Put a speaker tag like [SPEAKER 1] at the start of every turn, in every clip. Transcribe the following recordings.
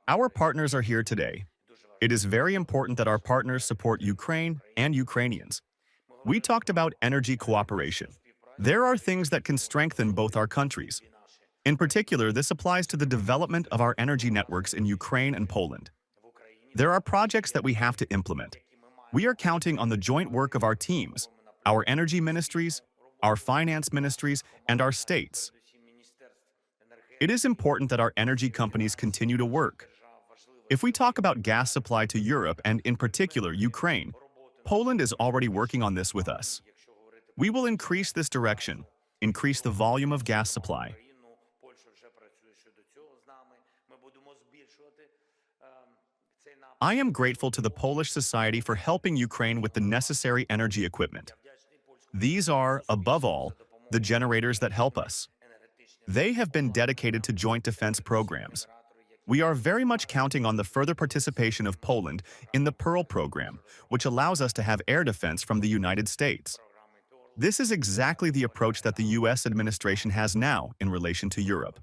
[SPEAKER 1] Our partners are here today. It is very important that our partners support Ukraine and Ukrainians. We talked about energy cooperation. There are things that can strengthen both our countries. In particular, this applies to the development of our energy networks in Ukraine and Poland. There are projects that we have to implement. We are counting on the joint work of our teams, our energy ministries, our finance ministries, and our states. It is important that our energy companies continue to work. If we talk about gas supply to Europe and in particular Ukraine, Poland is already working on this with us. We will increase this direction, increase the volume of gas supply. I am grateful to the Polish society for helping Ukraine with the necessary energy equipment. These are, above all, the generators that help us. They have been dedicated to joint defense programs. We are very much counting on the further participation of Poland in the Pearl program, which allows us to have air defense from the United States. This is exactly the approach that the U.S. administration has now in relation to Europe.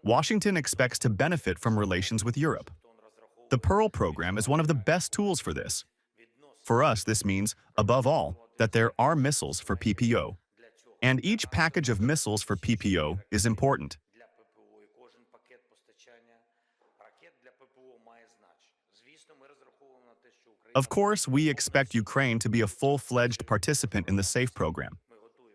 [SPEAKER 1] Washington expects to benefit from relations with Europe. The Pearl program is one of the best tools for this. For us, this means, above all, that there are missiles for PPO. And each package of missiles for PPO is important. Of course, we expect Ukraine to be a full-fledged participant in the SAFE program.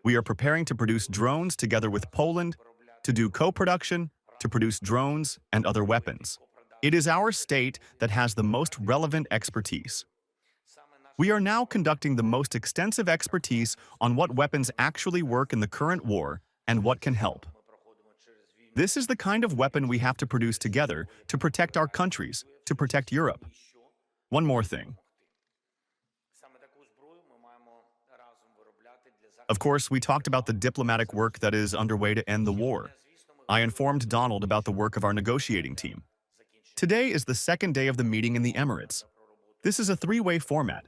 [SPEAKER 1] We are preparing to produce drones together with Poland, to do co-production, to produce drones and other weapons. It is our state that has the most relevant expertise. We are now conducting the most extensive expertise on what weapons actually work in the current war and what can help. This is the kind of weapon we have to produce together to protect our countries, to protect Europe. One more thing. Of course, we talked about the diplomatic work that is underway to end the war. I informed Donald about the work of our negotiating team. Today is the second day of the meeting in the Emirates. This is a three-way format.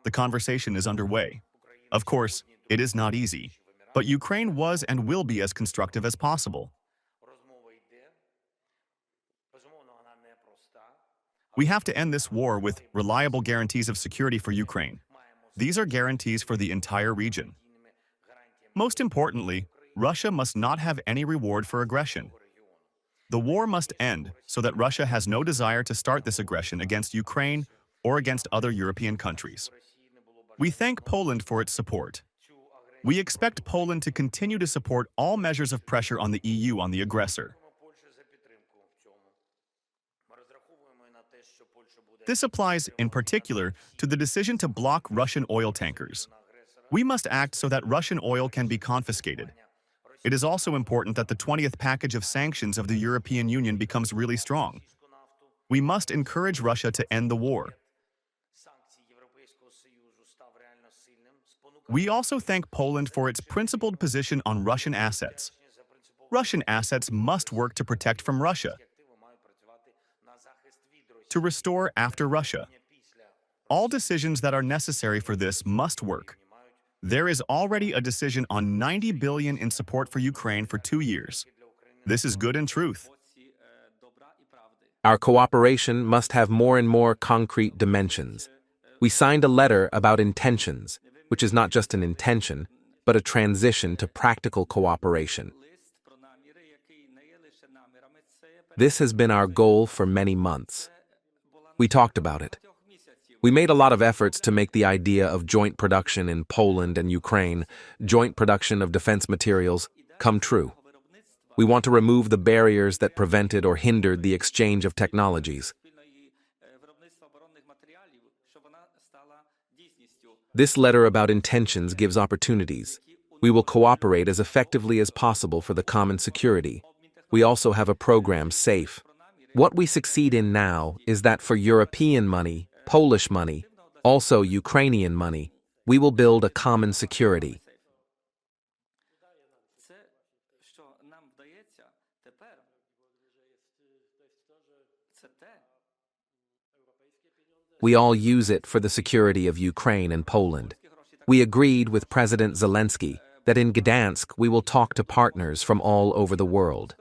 [SPEAKER 1] The conversation is underway. Of course, it is not easy, but Ukraine was and will be as constructive as possible. We have to end this war with reliable guarantees of security for Ukraine. These are guarantees for the entire region. Most importantly, Russia must not have any reward for aggression. The war must end so that Russia has no desire to start this aggression against Ukraine or against other European countries. We thank Poland for its support. We expect Poland to continue to support all measures of pressure on the EU on the aggressor. This applies, in particular, to the decision to block Russian oil tankers. We must act so that Russian oil can be confiscated. It is also important that the 20th package of sanctions of the European Union becomes really strong. We must encourage Russia to end the war. We also thank Poland for its principled position on Russian assets. Russian assets must work to protect from Russia, to restore after Russia. All decisions that are necessary for this must work. There is already a decision on 90 billion in support for Ukraine for 2 years. This is good in truth.
[SPEAKER 2] Our cooperation must have more and more concrete dimensions. We signed a letter about intentions, which is not just an intention, but a transition to practical cooperation. This has been our goal for many months. We talked about it. We made a lot of efforts to make the idea of joint production in Poland and Ukraine, joint production of defense materials, come true. We want to remove the barriers that prevented or hindered the exchange of technologies. This letter about intentions gives opportunities. We will cooperate as effectively as possible for the common security. We also have a program, SAFE. What we succeed in now is that for European money, Polish money, also Ukrainian money, we will build a common security. We all use it for the security of Ukraine and Poland. We agreed with President Zelensky that in Gdansk we will talk to partners from all over the world.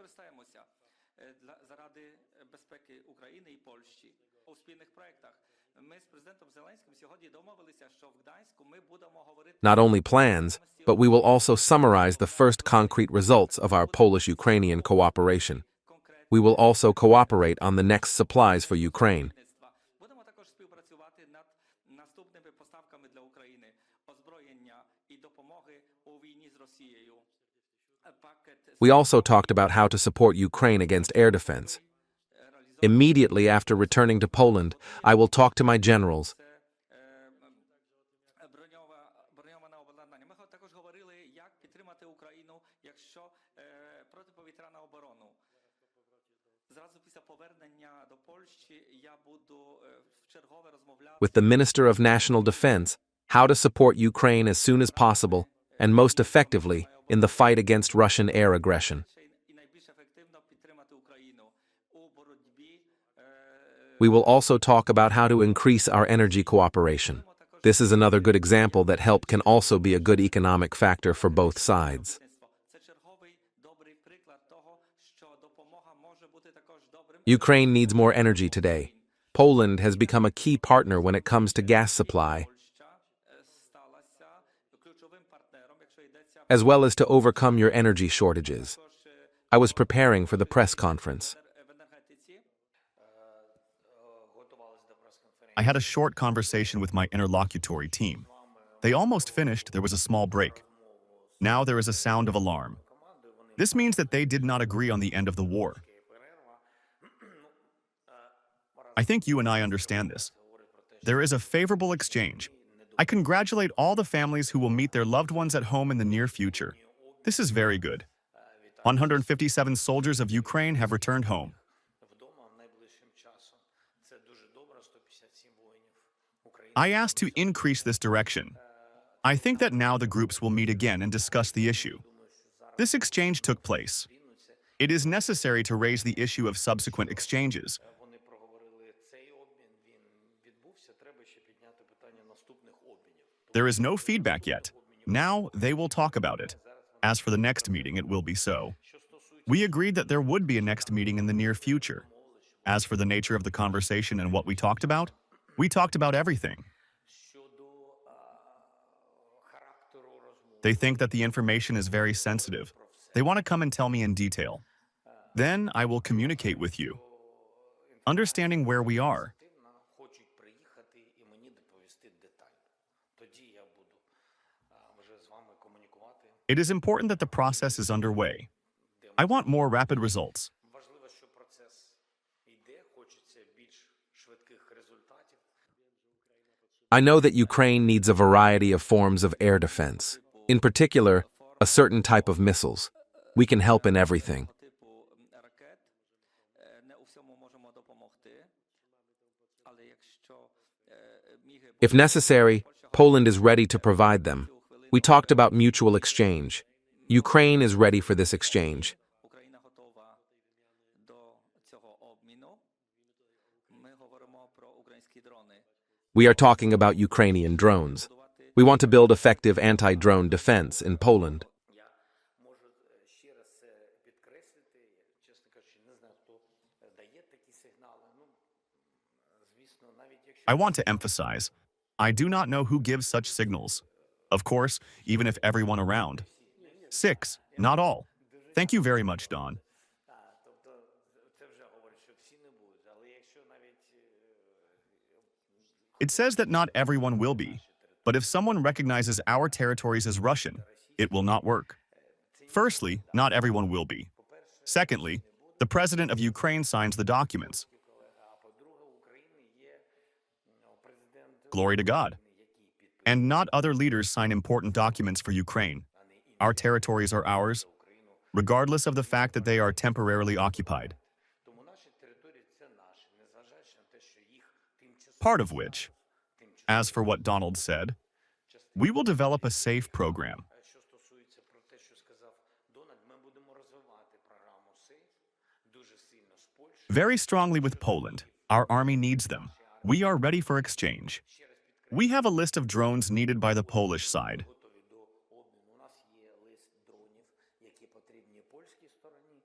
[SPEAKER 2] Not only plans, but we will also summarize the first concrete results of our Polish-Ukrainian cooperation. We will also cooperate on the next supplies for Ukraine. We also talked about how to support Ukraine against air defense. Immediately after returning to Poland, I will talk to my generals. With the Minister of National Defense, how to support Ukraine as soon as possible and most effectively in the fight against Russian air aggression. We will also talk about how to increase our energy cooperation. This is another good example that help can also be a good economic factor for both sides. Ukraine needs more energy today. Poland has become a key partner when it comes to gas supply, as well as to overcome your energy shortages. I was preparing for the press conference.
[SPEAKER 1] I had a short conversation with my interlocutory team. They almost finished, there was a small break. Now there is a sound of alarm. This means that they did not agree on the end of the war. I think you and I understand this. There is a favorable exchange. I congratulate all the families who will meet their loved ones at home in the near future. This is very good. 157 soldiers of Ukraine have returned home. I asked to increase this direction. I think that now the groups will meet again and discuss the issue. This exchange took place. It is necessary to raise the issue of subsequent exchanges. There is no feedback yet. Now they will talk about it. As for the next meeting, it will be so. We agreed that there would be a next meeting in the near future. As for the nature of the conversation and what we talked about everything. They think that the information is very sensitive. They want to come and tell me in detail. Then I will communicate with you, understanding where we are. It is important that the process is underway. I want more rapid results.
[SPEAKER 2] I know that Ukraine needs a variety of forms of air defense. In particular, a certain type of missiles. We can help in everything. If necessary, Poland is ready to provide them. We talked about mutual exchange. Ukraine is ready for this exchange. We are talking about Ukrainian drones. We want to build effective anti-drone defense in Poland.
[SPEAKER 1] I want to emphasize, I do not know who gives such signals. Of course, even if everyone around. 6, not all. Thank you very much, Don. It says that not everyone will be, but if someone recognizes our territories as Russian, it will not work. Firstly, not everyone will be. Secondly, the president of Ukraine signs the documents. Glory to God. And not other leaders sign important documents for Ukraine. Our territories are ours, regardless of the fact that they are temporarily occupied. Part of which, as for what Donald said, we will develop a safe program. Very strongly with Poland. Our army needs them. We are ready for exchange. We have a list of drones needed by the Polish side.
[SPEAKER 3] безпосередній польській стороні,